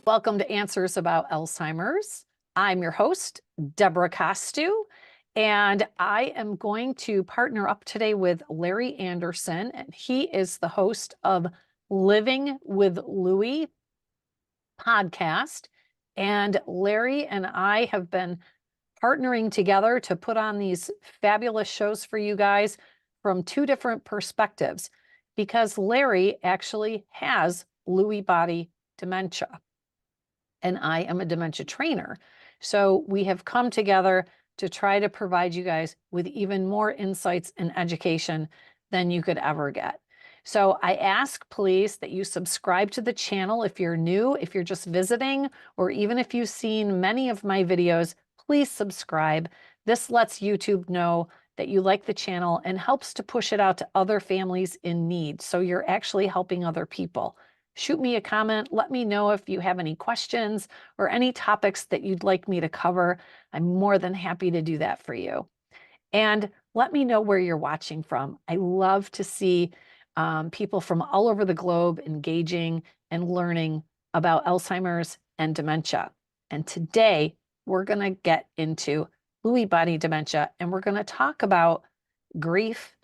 Welcome to Answers About Alzheimer's. I'm your host, Debra Costu, and I am going to partner up today with Larry Anderson, and he is the host of Living with Louie podcast. And Larry and I have been partnering together to put on these fabulous shows for you guys from two different perspectives, because Larry actually has Lewy body dementia and I am a dementia trainer. So we have come together to try to provide you guys with even more insights and education than you could ever get. So I ask, please, that you subscribe to the channel if you're new, if you're just visiting, or even if you've seen many of my videos, please subscribe. This lets YouTube know that you like the channel and helps to push it out to other families in need. So you're actually helping other people. Shoot me a comment. Let me know if you have any questions or any topics that you'd like me to cover. I'm more than happy to do that for you. And let me know where you're watching from. I love to see people from all over the globe engaging and learning about Alzheimer's and dementia. And today we're going to get into Lewy body dementia, and we're going to talk about grief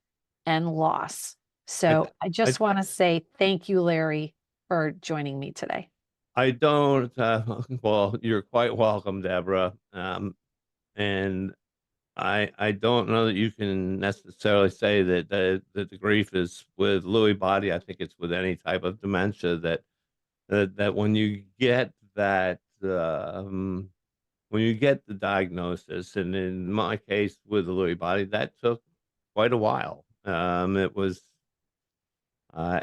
and loss. I, So th- I I, just want to say thank you, Larry, for joining me today. I don't, well, you're quite welcome, Deborah. And I don't know that you can necessarily say that the grief is with Lewy body. I think it's with any type of dementia that when you get when you get the diagnosis, and in my case with the Lewy body, that took quite a while. It was, uh,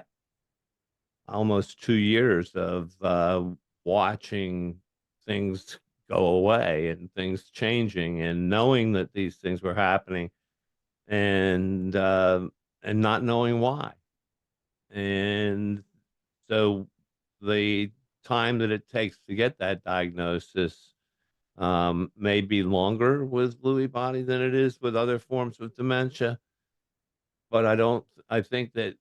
almost 2 years of, watching things go away and things changing and knowing that these things were happening and, and not knowing why. And so the time that it takes to get that diagnosis, may be longer with Lewy body than it is with other forms of dementia, but I think that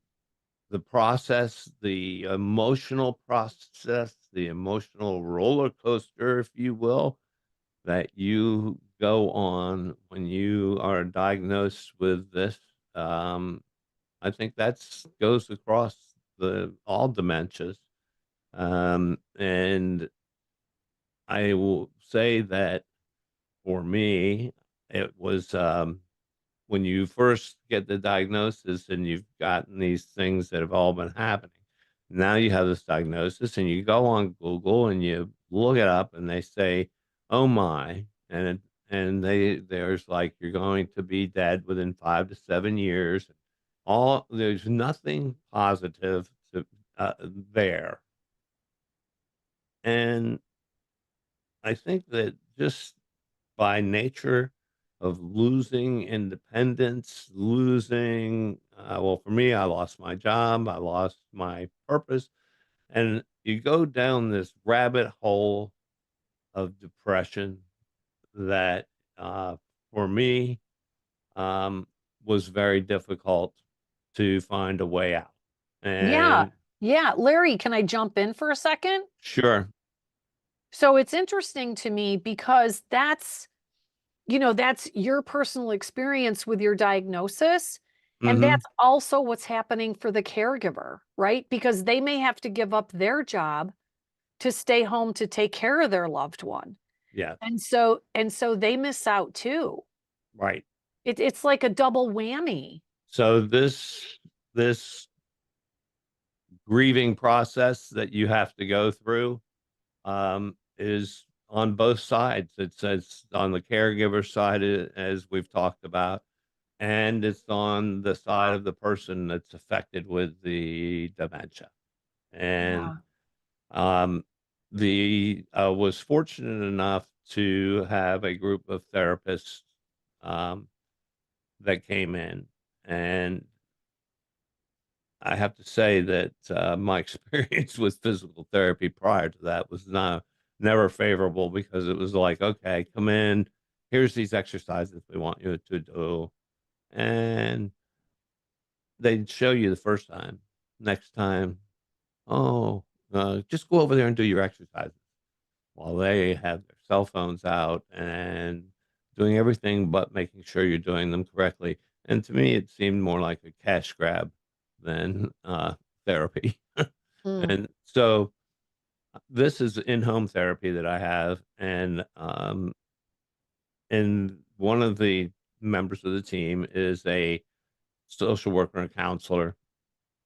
the process, the emotional process, the emotional roller coaster, if you will, that you go on when you are diagnosed with this. Um, I think that's goes across the all dementias. And I will say that for me, it was when you first get the diagnosis and you've gotten these things that have all been happening. Now you have this diagnosis and you go on Google and you look it up and they say, "Oh my," and there's like you're going to be dead within 5 to 7 years. All there's nothing positive to, there, and I think that just by nature of losing independence, losing, well, for me, I lost my job, I lost my purpose, and you go down this rabbit hole of depression that, for me, um, was very difficult to find a way out. Yeah. And Yeah. Larry, can I jump in for a second? sure. So it's interesting to me because that's your personal experience with your diagnosis. And Hmm. that's also what's happening for the caregiver, right? Because they may have to give up their job to stay home to take care of their loved one. Yes. And so they miss out too. Right. It's like a double whammy. So this grieving process that you have to go through, is on both sides. It's on the caregiver side, as we've talked about, and it's on the side of the person that's affected with the dementia. And Yeah. um, the was fortunate enough to have a group of therapists, um, that came in, and I have to say that, my experience with physical therapy prior to that was never favorable because it was like, "Okay, come in. Here's these exercises we want you to do." And they'd show you the first time. Next time, "Oh, just go over there and do your exercises." while they have their cell phones out and doing everything but making sure you're doing them correctly. And to me, it seemed more like a cash grab than therapy. Mm. And so this is in-home therapy that I have, and one of the members of the team is a social worker and counselor,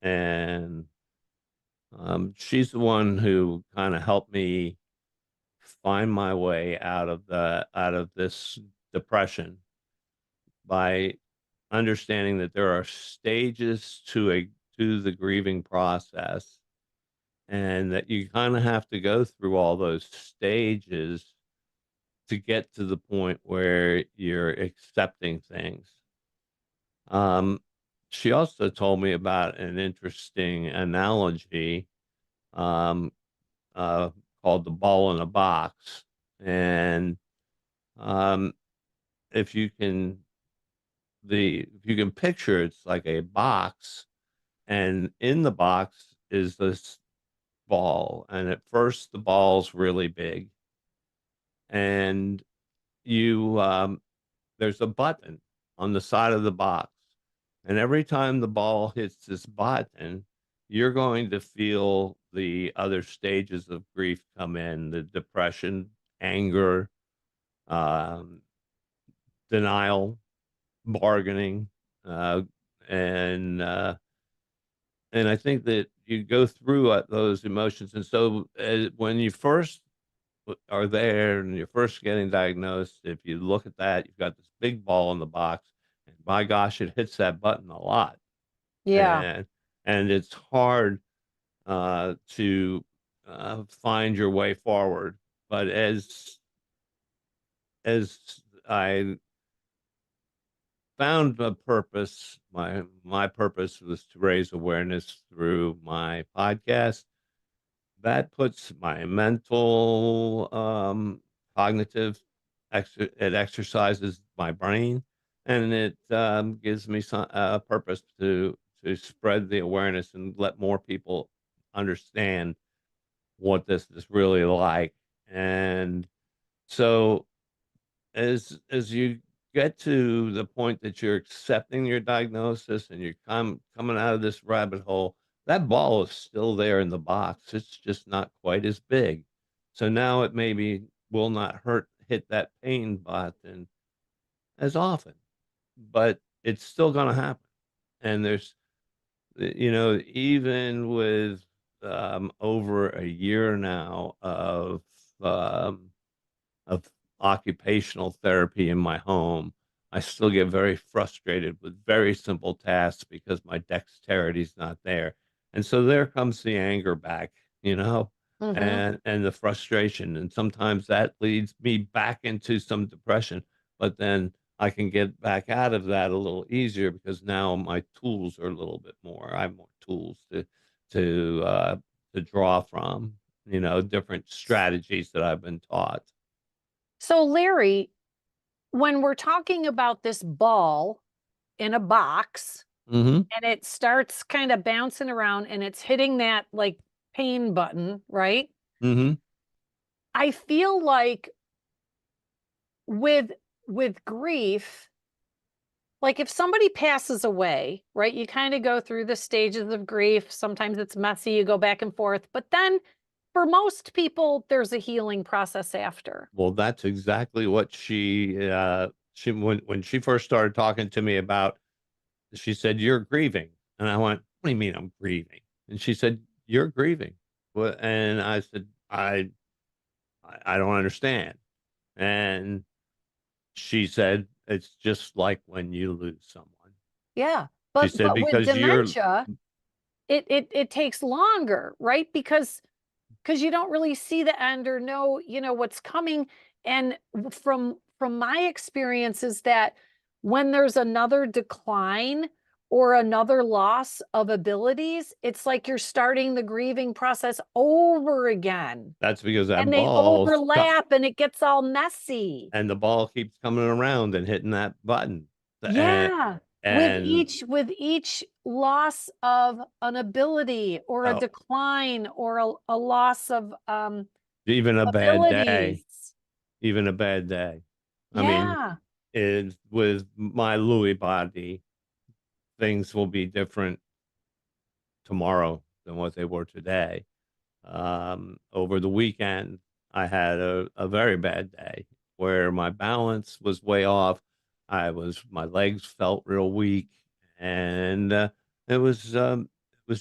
and she's the one who kind of helped me find my way out of this depression by understanding that there are stages to the grieving process, and that you kind of have to go through all those stages to get to the point where you're accepting things. Um, she also told me about an interesting analogy, um, uh, called the ball in a box. And um, if you can, if you can picture, it's like a box, and in the box is this ball. And at first, the ball's really big, and you there's a button on the side of the box, and every time the ball hits this button, you're going to feel the other stages of grief come in: the depression, anger, um, denial, bargaining, uh, and I think that you go through those emotions. And so when you first are there and you're first getting diagnosed, if you look at that, you've got this big ball in the box, and by gosh, it hits that button a lot, Yeah. and it's hard to find your way forward. But as I found a purpose, my purpose was to raise awareness through my podcast. That puts my mental, cognitive it exercises my brain, and it, gives me some purpose to spread the awareness and let more people understand what this is really like. And so as you get to the point that you're accepting your diagnosis and you're coming out of this rabbit hole, that ball is still there in the box. It's just not quite as big. So now it maybe will not hit that pain button as often, but it's still going to happen. And there's, even with over a year now um, of occupational therapy in my home, I still get very frustrated with very simple tasks because my dexterity is not there. And so there comes the anger back, Hmm. and the frustration. And sometimes that leads me back into some depression, but then I can get back out of that a little easier because now my tools are a little bit more. I have more tools to uh, to draw from, different strategies that I've been taught. So, Larry, when we're talking about this ball in a box Mhm, and it starts kind of bouncing around and it's hitting that like pain button, right? mhm, I feel like with with grief, like if somebody passes away, right? You kind of go through the stages of grief. Sometimes it's messy, you go back and forth, but then for most people there's a healing process after. well, that's exactly what she when she first started talking to me about, she said, "You're grieving." And I went, "What do you mean I'm grieving?" And she said, "You're grieving." And I said, I don't understand." And she said, "It's just like when you lose someone." Yeah. She But said, with "Because you're." dementia, it takes longer, right? Because you don't really see the end or know, what's coming. And from my experience is that when there's another decline or another loss of abilities, it's like you're starting the grieving process over again. That's because And that they ball's overlap and it gets all messy. and the ball keeps coming around and hitting that button. And Yeah. With and each loss of an ability or a oh, decline or a loss of even a bad day, abilities. even a bad day. I mean, Yeah. is with my Lewy body, things will be different tomorrow than what they were today. Over the weekend, I had a very bad day where my balance was way off. My legs felt real weak, and it was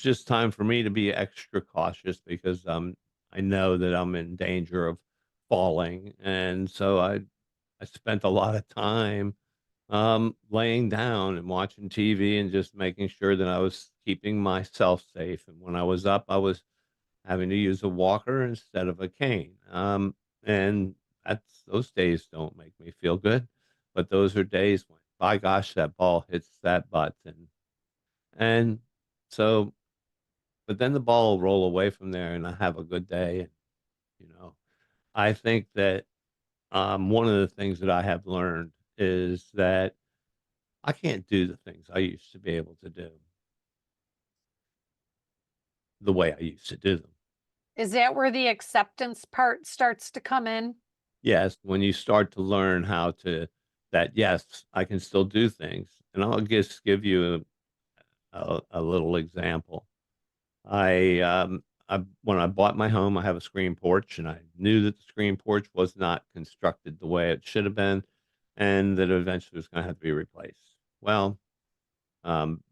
just time for me to be extra cautious because I know that I'm in danger of falling, and so I spent a lot of time laying down and watching TV and just making sure that I was keeping myself safe. And when I was up, I was having to use a walker instead of a cane. And those days don't make me feel good, but those are days when, by gosh, that ball hits that button. And so, but then the ball will roll away from there, and I have a good day. And you know, I think that one of the things that I have learned is that I can't do the things I used to be able to do the way I used to do them. Is that where the acceptance part starts to come in? Yes, when you start to learn how to that, yes, I can still do things. And I'll just give you a little example. When I bought my home, I have a screen porch, and I knew that the screen porch was not constructed the way it should have been, and that eventually was going to have to be replaced. Well,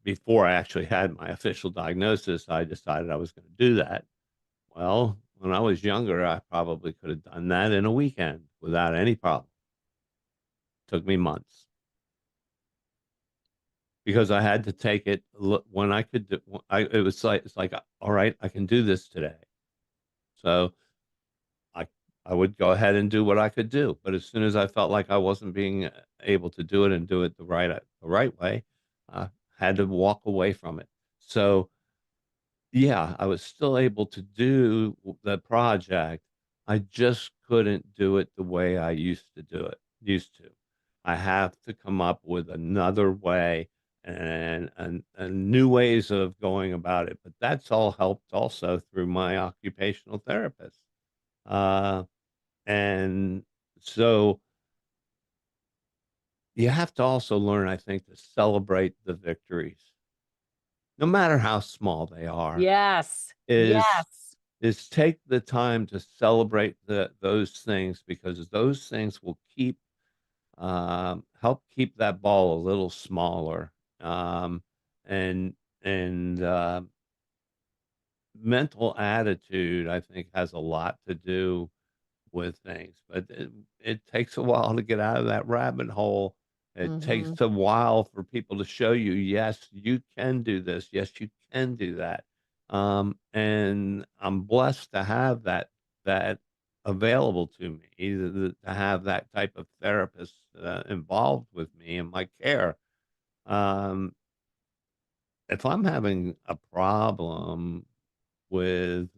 before I actually had my official diagnosis, I decided I was going to do that. Well, when I was younger, I probably could have done that in a weekend without any problem. Took me months because I had to take it when I could do. It was like it's like all right, I can do this today. So I I would go ahead and do what I could do. But as soon as I felt like I wasn't being able to do it and do it the right way, I had to walk away from it. So yeah, I was still able to do the project. I just couldn't do it the way I used to. I have to come up with another way and new ways of going about it. But that's all helped also through my occupational therapist. Uh, and so you have to also learn, I think, to celebrate the victories, no matter how small they are. Yes. Is Yes. is take the time to celebrate those things because those things will help keep that ball a little smaller. Um, and and mental attitude, I think, has a lot to do with things, but it takes a while to get out of that rabbit hole. It Mhm. takes a while for people to show you, yes, you can do this. Yes, you can do that. And I'm blessed to have that available to me, to have that type of therapist involved with me in my care. Um, if I'm having a problem with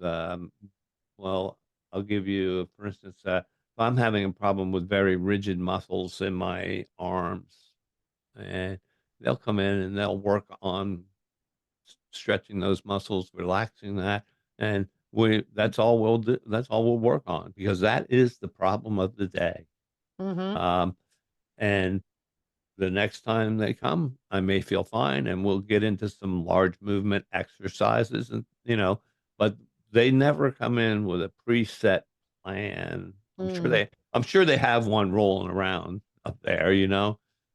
well, I'll give you, for instance, if I'm having a problem with very rigid muscles in my arms, and they'll come in and they'll work on stretching those muscles, relaxing that, and that's all we'll do. That's all we'll work on because that is the problem of the day. Mhm. Um, and the next time they come, I may feel fine, and we'll get into some large movement exercises and, but they never come in with a preset plan. Mm. I'm sure they have one rolling around up there,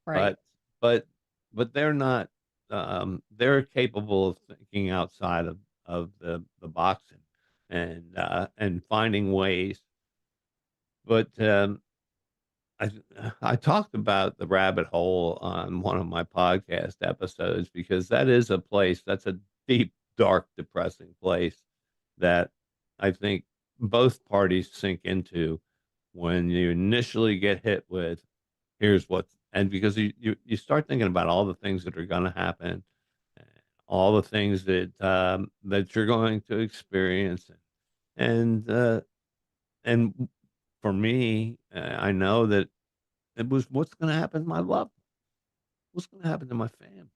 Right. but but they're not, they're capable of thinking outside of the box and finding ways. But, I I talked about the rabbit hole on one of my podcast episodes because that's a deep, dark, depressing place that I think both parties sink into when you initially get hit with here's what and because you start thinking about all the things that are going to happen, and all the things that you're going to experience, and and for me, I know that it was what's gonna happen to my loved ones? What's gonna happen to my family?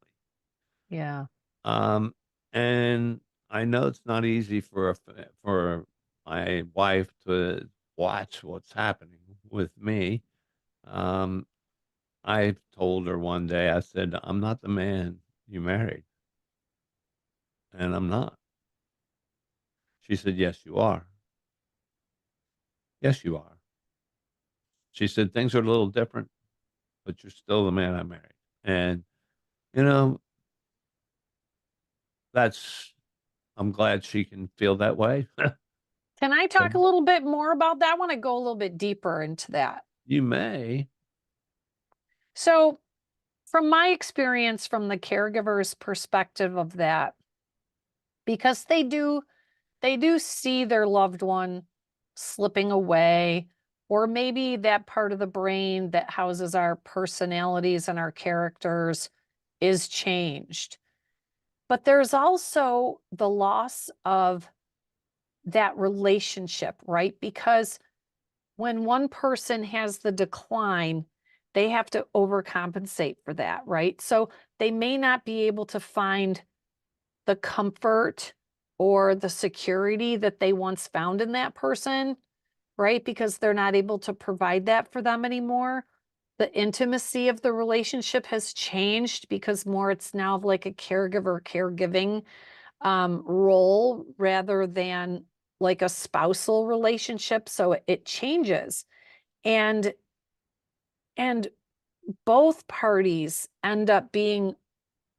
Yeah. Um, and I know it's not easy for my wife to watch what's happening with me. Um, I told her one day, I said, "I'm not the man you married, and I'm not." She said, "Yes, you are." "Yes, you are." She said, "Things are a little different, but you're still the man I married." And, you know, that's I'm glad she can feel that way. Can I talk a Um, little bit more about that? I want to go a little bit deeper into that. you may. So, from my experience, from the caregiver's perspective of that, because they do see their loved one slipping away, or maybe that part of the brain that houses our personalities and our characters is changed. But there's also the loss of that relationship, right? Because when one person has the decline, they have to overcompensate for that, right? So they may not be able to find the comfort or the security that they once found in that person, right? Because they're not able to provide that for them anymore. The intimacy of the relationship has changed because more it's now of like a caregiver caregiving role rather than like a spousal relationship. So it changes. And and both parties end up being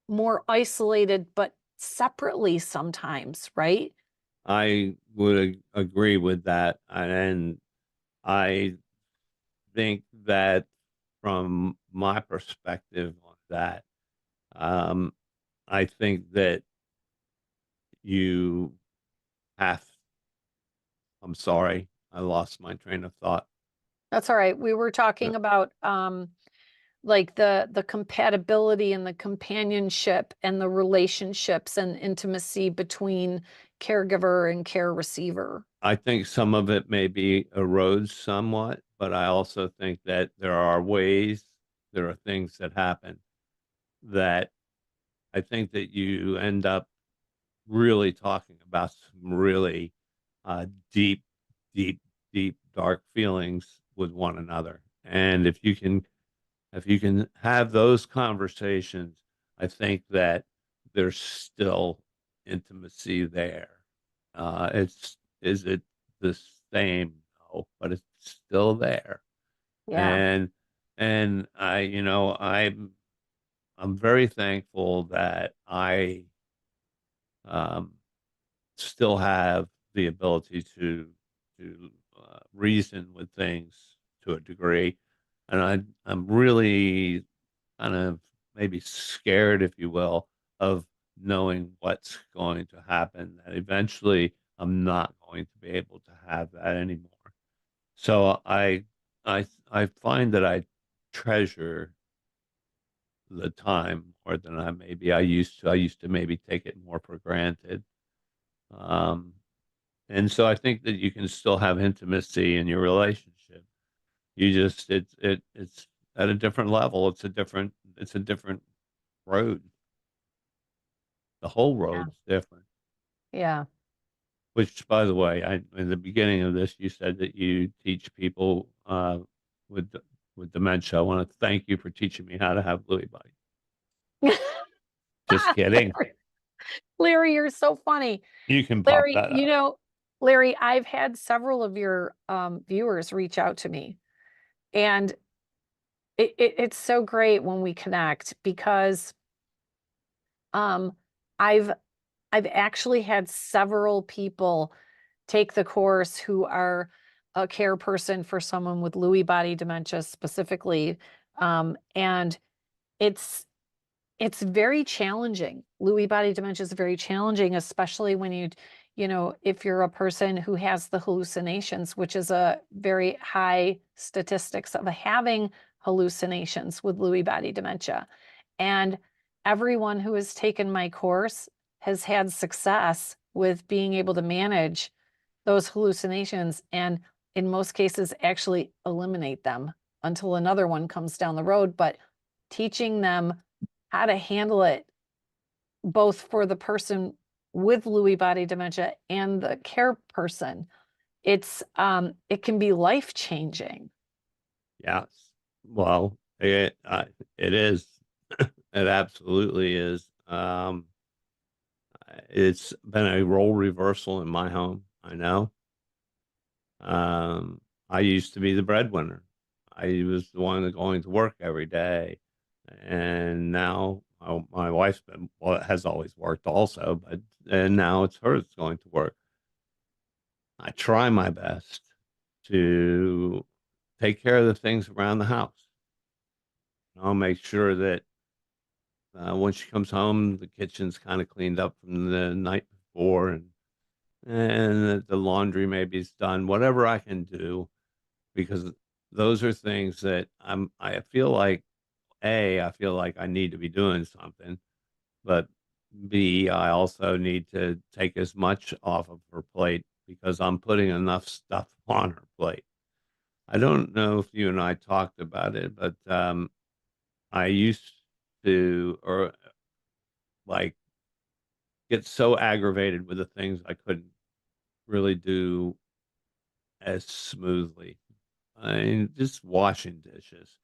more isolated, but separately sometimes, right? I would agree with that, and I think that from my perspective on that, um, I think that you have I'm sorry, I lost my train of thought. That's all right. We were Uh, talking about like the compatibility and the companionship and the relationships and intimacy between caregiver and care receiver. I think some of it maybe erodes somewhat, but I also think that there are things that happen that I think that you end up really talking about some really deep, deep, deep, dark feelings with one another. And if you can have those conversations, I think that there's still intimacy there. It's is it the same? No, but it's still there. Yeah. And I'm very thankful that I um, still have the ability to reason with things to a degree, and I'm really kind of maybe scared, if you will, of knowing what's going to happen. That eventually I'm not going to be able to have that anymore. So I find that I treasure the time more than I used to. I used to maybe take it more for granted. Um, And so I think that you can still have intimacy in your relationship. You just it's at a different level. It's a different road. The whole Yeah. road's different. Yeah. Which, by the way, I in the beginning of this, you said that you teach people with with dementia. I want to thank you for teaching me how to have Lewy body. Just kidding. Larry, Larry, you're so funny. You can pop Larry, that up. Larry, I've had several of your viewers reach out to me, and it's so great when we connect because um, I've I've actually had several people take the course who are a care person for someone with Lewy body dementia specifically, and it's it's very challenging. Lewy body dementia is very challenging, especially when if you're a person who has the hallucinations, which is a very high statistics of having hallucinations with Lewy body dementia. And everyone who has taken my course has had success with being able to manage those hallucinations and in most cases actually eliminate them until another one comes down the road. But teaching them how to handle it both for the person with Lewy body dementia and the care person it can be life changing. Yes. Well, it is. It absolutely is. It's been a role reversal in my home. I know. Um, I used to be the breadwinner. I was the one that going to work every day, and now my wife's been well, has always worked also, but and now it's her that's going to work. I try my best to take care of the things around the house. I'll make sure that when she comes home, the kitchen's kind of cleaned up from the night before, and that the laundry maybe is done. Whatever I can do, because those are things that I feel like I feel like I need to be doing something, but B, I also need to take as much off of her plate because I'm putting enough stuff on her plate. I don't know if you and I talked about it, but I used to, or like, get so aggravated with the things I couldn't really do as smoothly. I mean, just washing dishes,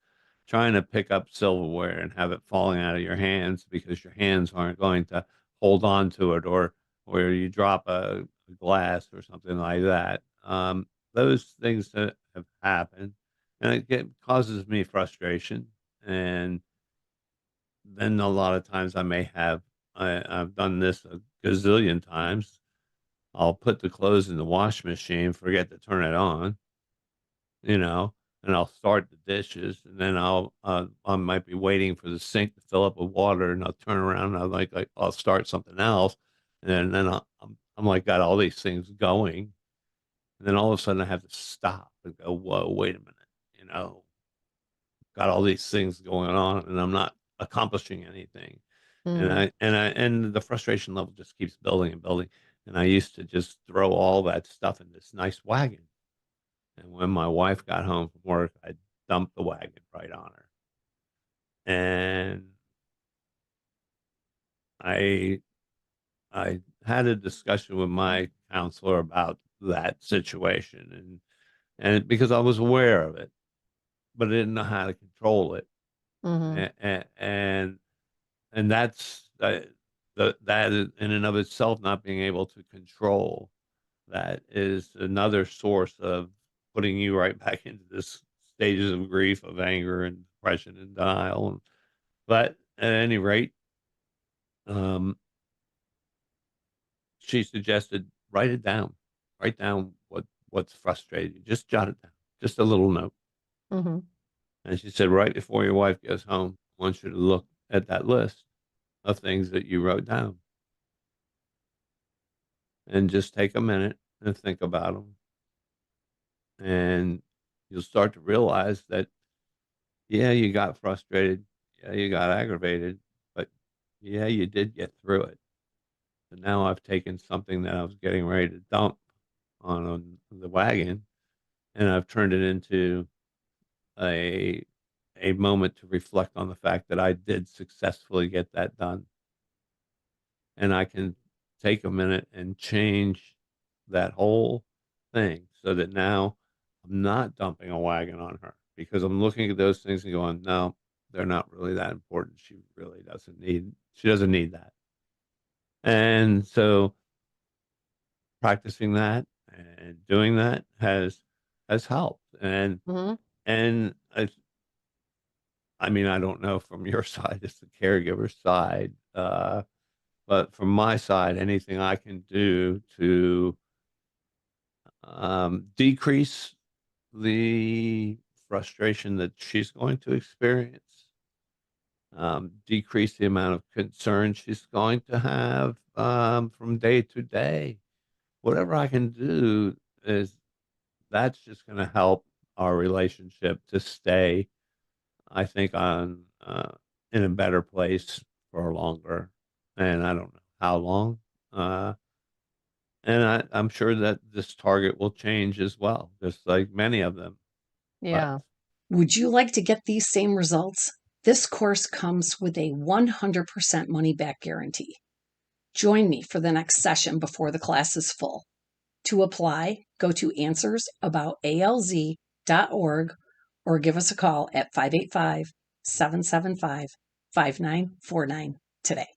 trying to pick up silverware and have it falling out of your hands because your hands aren't going to hold on to it, or you drop a glass or something like that. Those things that have happened, and causes me frustration. And then a lot of times I've done this a gazillion times. I'll put the clothes in the wash machine, forget to turn it on, you know, and I'll start the dishes, and then I might be waiting for the sink to fill up with water, and I'll turn around and I'll start something else, and then I'm like got all these things going, and then all of a sudden I have to stop and go, whoa, wait a minute, you know, got all these things going on, and I'm not accomplishing anything, Mm, and the frustration level just keeps building and building, and I used to just throw all that stuff in this nice wagon. And when my wife got home from work, I dumped the wagon right on her. And I I had a discussion with my counselor about that situation, and because I was aware of it, but I didn't know how to control it. hmm And that's that in and of itself, not being able to control that is another source of putting you right back into this stages of grief, of anger and depression and denial. But at any rate, um, she suggested write it down, write down what's frustrating you. Just jot it down, just a little note. hmm And she said, right before your wife gets home, I want you to look at that list of things that you wrote down and just take a minute and think about them. And you'll start to realize that, yeah, you got frustrated. Yeah, you got aggravated, but yeah, you did get through it. So now I've taken something that I was getting ready to dump on the wagon, and I've turned it into a a moment to reflect on the fact that I did successfully get that done, and I can take a minute and change that whole thing so that now I'm not dumping a wagon on her because I'm looking at those things and going, no, they're not really that important. She doesn't need that. And so practicing that and doing that has helped. hmm And I mean, I don't know from your side, it's the caregiver side, but from my side, anything I can do to decrease the frustration that she's going to experience, decrease the amount of concern she's going to have from day to day. Whatever I can do is that's just going to help our relationship to stay, I think, on in a better place for longer. And I don't know how long. Uh, and I'm sure that this target will change as well, just like many of them. But Yeah. Would you like to get these same results? This course comes with a 100% money back guarantee. Join me for the next session before the class is full. To apply, go to answersaboutalz.org or give us a call at 585-775-5949 today.